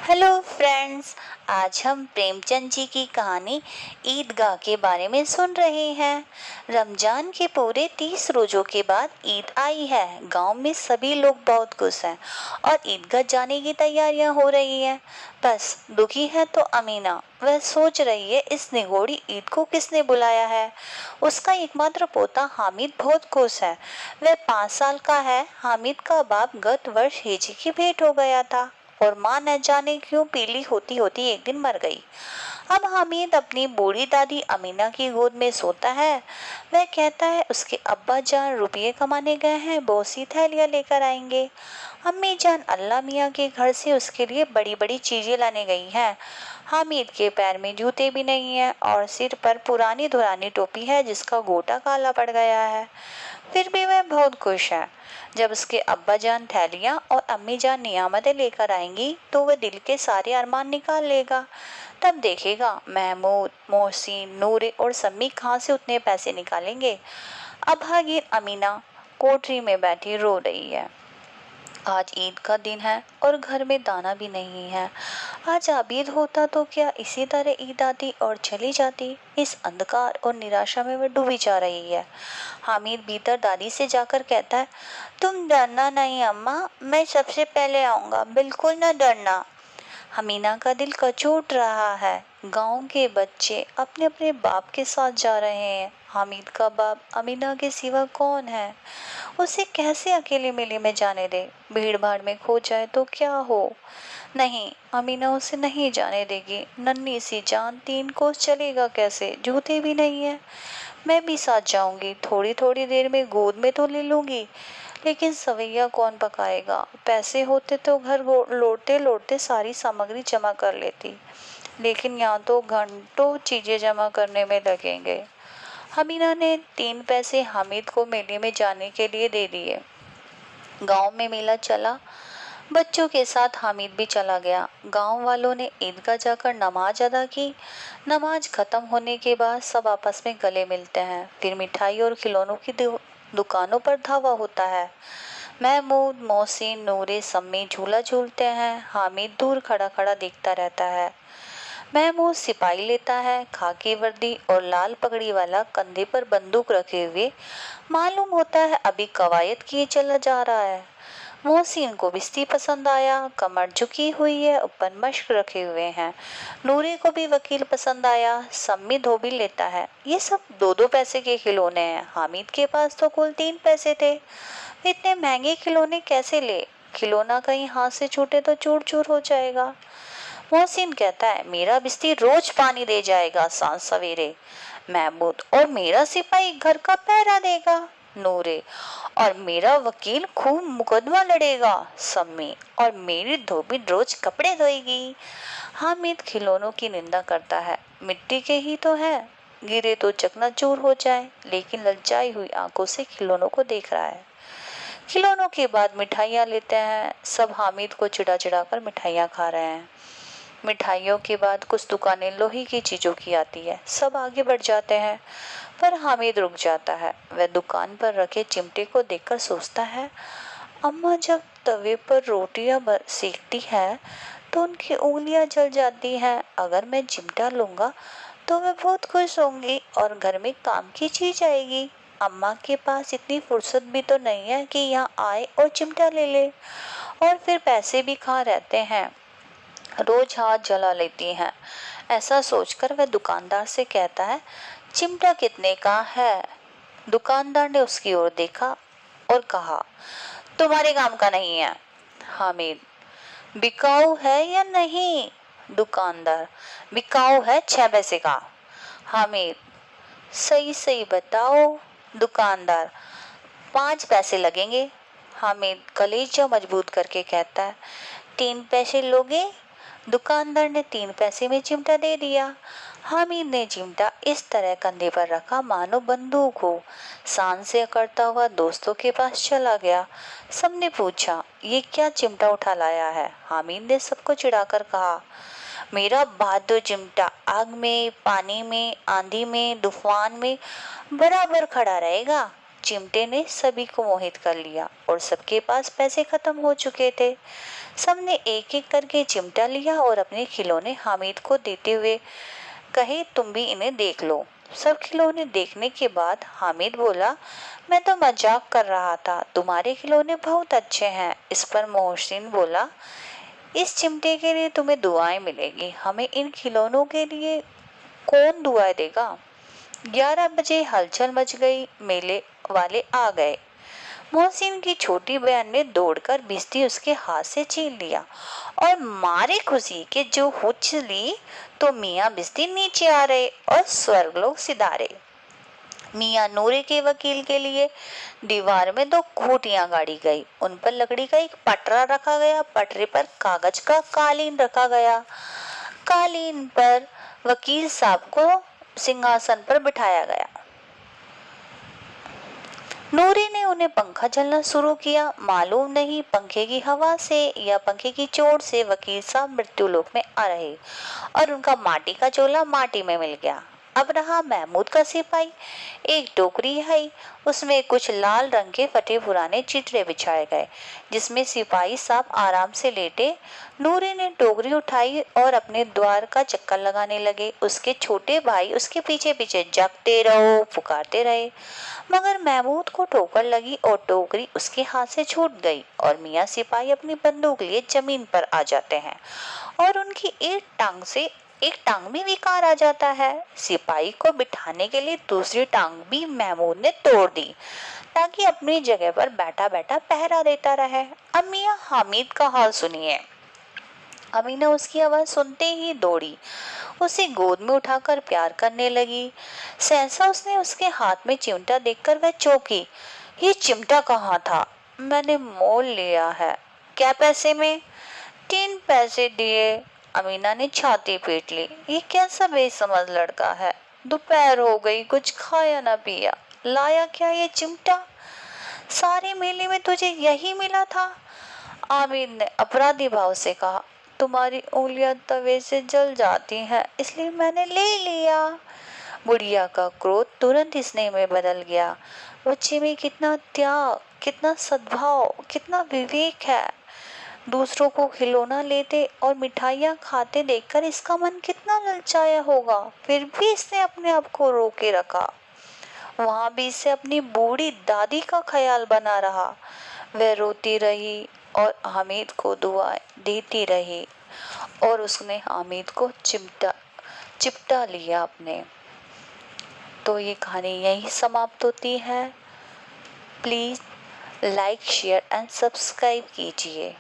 Hello friends. आज हम प्रेमचंद जी की कहानी ईदगाह के बारे में सुन रहे हैं। रमजान के पूरे 30 रोजों के बाद ईद आई है। गांव में सभी लोग बहुत खुश हैं और ईदगाह जाने की तैयारियां हो रही हैं। बस दुखी है तो अमीना। वह सोच रही है इस निगोड़ी ईद को किसने बुलाया है। उसका एकमात्र पोता हामिद बहुत खुश है। वह 5 साल का है। हामिद का बाप गत वर्ष हिजी की भेंट हो गया था और माँ न जाने क्यों पीली होती होती एक दिन मर गई। अब हामिद अपनी बूढ़ी दादी अमीना की गोद में सोता है। वह कहता है उसके अब्बा जान रुपये कमाने गए हैं, बहुत सी थैलियां लेकर आएंगे। अम्मी जान अल्लाह मियाँ के घर से उसके लिए बड़ी बड़ी चीजें लाने गई हैं। हामिद के पैर में जूते भी नहीं है और सिर पर पुरानी धुरानी टोपी है जिसका गोटा काला पड़ गया है। फिर भी वह बहुत खुश है। जब उसके अब्बा जान थैलियां और अम्मी जान नियामतें लेकर आएंगी तो वह दिल के सारे अरमान निकाल लेगा। तब देखेगा महमूद, मोहसिन, नूरे और सम्मी कहाँ से उतने पैसे निकालेंगे। अभागिन अमीना कोठरी में बैठी रो रही है। आज ईद का दिन है और घर में दाना भी नहीं है। आज आबिद होता तो क्या इसी तरह ईद आती और चली जाती। इस अंधकार और निराशा में वह डूबी जा रही है। हामिद भीतर दादी से जाकर कहता है, तुम डरना नहीं अम्मा, मैं सबसे पहले आऊंगा, बिल्कुल न डरना। हमीना का दिल कचोट रहा है। गांव के बच्चे अपने अपने बाप के साथ जा रहे हैं। हामिद का बाप अमीना के सिवा कौन है। उसे कैसे अकेले मेले में जाने दे। भीड़ भाड़ में खो जाए तो क्या हो। नहीं, अमीना उसे नहीं जाने देगी। नन्ही सी जान 3 कोस चलेगा कैसे, जूते भी नहीं है। मैं भी साथ जाऊंगी, थोड़ी थोड़ी देर में गोद में तो ले लूंगी, लेकिन सवैया कौन पकाएगा। पैसे होते तो घर लौटते लौटते सारी सामग्री जमा कर लेती, लेकिन यहाँ तो घंटों चीजें जमा करने में लगेंगे। हमीना ने 3 पैसे हामिद को मेले में जाने के लिए दे दिए। गांव में मेला चला। बच्चों के साथ हामिद भी चला गया। गांव वालों ने ईदगाह जाकर नमाज अदा की। नमाज खत्म होने के बाद सब आपस में गले मिलते हैं। फिर मिठाई और खिलौनों की दुकानों पर धावा होता है। महमूद, मोहसिन, नूरे, सम्मी झूला झूलते हैं। हामिद दूर खड़ा खड़ा देखता रहता है। महमूद सिपाही लेता है, खाकी वर्दी और लाल पगड़ी वाला, कंधे पर बंदूक रखे हुए। मालूम होता है अभी कवायद किए चला जा रहा है। मोहसिन को बिस्ती पसंद आया, कमर झुकी हुई है, ऊपर मश्क रखे हुए हैं। नूरे को भी वकील पसंद आया, सम्मी धोबी लेता है। ये सब 2-2 पैसे के खिलौने हैं। हामिद के पास तो कुल 3 पैसे थे। इतने महंगे खिलौने कैसे ले। खिलौना कहीं हाथ से छूटे तो चूर चूर हो जाएगा। मोहसिन कहता है मेरा बिस्ती रोज पानी दे जाएगा सांझ सवेरे। महमूद, और मेरा सिपाही घर का पहरा देगा। नूरे, और मेरा वकील खूब मुकदमा लड़ेगा। सम्मी, और मेरी धोबी रोज कपड़े धोएगी। हामिद खिलौनों की निंदा करता है, मिट्टी के ही तो है, गिरे तो चकनाचूर हो जाए, लेकिन ललचाई हुई आंखों से खिलौनों को देख रहा है। खिलौनों के बाद मिठाइयाँ लेते हैं। सब हामिद को चिढ़ा चिढ़ा कर मिठाइयाँ खा रहे हैं। मिठाइयों के बाद कुछ दुकानें लोहे की चीजों की आती है। सब आगे बढ़ जाते हैं, पर हामिद रुक जाता है। वह दुकान पर रखे चिमटे को देखकर सोचता है, अम्मा जब तवे पर रोटियां सेकती है तो उनकी उंगलियां जल जाती हैं। अगर मैं चिमटा लूंगा तो वह बहुत खुश होंगी और घर में काम की चीज आएगी। अम्मा के पास इतनी फुर्सत भी तो नहीं है कि यहाँ आए और चिमटा ले ले, और फिर पैसे भी खा रहते हैं, रोज हाथ जला लेती हैं। ऐसा सोचकर वह दुकानदार से कहता है, चिमटा कितने का है। दुकानदार ने उसकी ओर देखा और कहा, तुम्हारे काम का नहीं है। हामिद, बिकाऊ है या नहीं। दुकानदार, बिकाऊ है, 6 पैसे का। हामिद, सही सही बताओ। दुकानदार, 5 पैसे लगेंगे। हामिद कलेजा मजबूत करके कहता है, 3 पैसे लोगे। दुकानदार ने 3 पैसे में चिमटा दे दिया। हामिद ने चिमटा इस तरह कंधे पर रखा मानो बंदूक हो। शान से अकड़ता हुआ दोस्तों के पास चला गया। सबने पूछा, ये क्या चिमटा उठा लाया है। हामिद ने सबको चिढ़ाकर कहा, मेरा बहादुर चिमटा आग में, पानी में, आंधी में, तूफान में बराबर खड़ा रहेगा। चिमटे ने सभी को मोहित कर लिया और सबके पास पैसे खत्म हो चुके थे। सबने एक एक करके चिमटा लिया और अपने खिलौने हामिद को देते हुए कहे, तुम भी इन्हें देख लो। सब खिलौने देखने के बाद हामिद बोला, मैं तो मजाक कर रहा था, तुम्हारे खिलौने बहुत अच्छे हैं। इस पर मोहसिन बोला, इस चिमटे के लिए तुम्हें दुआएं मिलेगी, हमें इन खिलौनों के लिए कौन दुआएं देगा। 11 बजे हलचल मच गई, मेले वाले आ गए। मोहसिन की छोटी बहन ने दौड़कर बिस्ती उसके हाथ से छीन लिया और मारे खुशी के जो उछली तो मियाँ बिस्ती नीचे आ रहे और स्वर्गलोक सिधारे। मियाँ नूरे के वकील के लिए दीवार में 2 खूंटियां गाड़ी गई, उन पर लकड़ी का एक पटरा रखा गया, पटरे पर कागज का कालीन रखा गया, कालीन पर वकील साहब को सिंहासन पर बिठाया गया। नूरे ने उन्हें पंखा चलना शुरू किया। मालूम नहीं पंखे की हवा से या पंखे की चोट से वकील साहब मृत्युलोक में आ रहे और उनका माटी का चोला माटी में मिल गया। अब रहा महमूद का सिपाही। एक टोकरी आई, उसमें कुछ लाल रंग के फटे पुराने चित्रे बिछाए गए, जिसमें सिपाही साहब आराम से लेटे। नूरे ने टोकरी उठाई और अपने द्वार का चक्कर लगाने लगे। उसके छोटे भाई उसके पीछे पीछे जगते रहो पुकारते रहे, मगर महमूद को ठोकर लगी और टोकरी उसके हाथ से छूट गई और मियाँ सिपाही अपनी बंदूक लिए जमीन पर आ जाते हैं और उनकी एक टांग भी बेकार आ जाता है। सिपाही को बिठाने के लिए दूसरी टांग भी महमूद ने तोड़ दी ताकि अपनी जगह पर बैठा बैठा पहरा देता रहे। अब मियाँ हामिद का हाल सुनिए। अमीना उसकी आवाज सुनते ही दौड़ी, उसे गोद में उठाकर प्यार करने लगी। सहसा उसने उसके हाथ में चिमटा देखकर वह चौंकी। ये चिमटा कहाँ था? मैंने मोल लिया है। क्या पैसे में? 3 पैसे दिए। अमीना ने छाती पीट ली। ये कैसा बेसमझ लड़का है। दोपहर हो गई, कुछ खाया ना पिया, लाया क्या ये चिमटा? सारे मेले में तुझे यही मिला था? आमिर ने अपराधी भाव से कहा, तुम्हारी उंगलियां तवे से जल जाती हैं, इसलिए मैंने ले लिया। बुढ़िया का क्रोध तुरंत स्नेह में बदल गया। बच्चे में कितना त्याग, कितना सद्भाव, कितना विवेक है। दूसरों को खिलौना लेते और मिठाइयाँ खाते देखकर इसका मन कितना ललचाया होगा, फिर भी इसने अपने आप को रोके रखा। वहां भी इसे अपनी बूढ़ी दादी का ख्याल बना रहा। वह रोती रही और हामिद को दुआएं देती रही और उसने हामिद को चिपटा लिया अपने। तो ये कहानी यही समाप्त होती है। Please like share and subscribe कीजिए।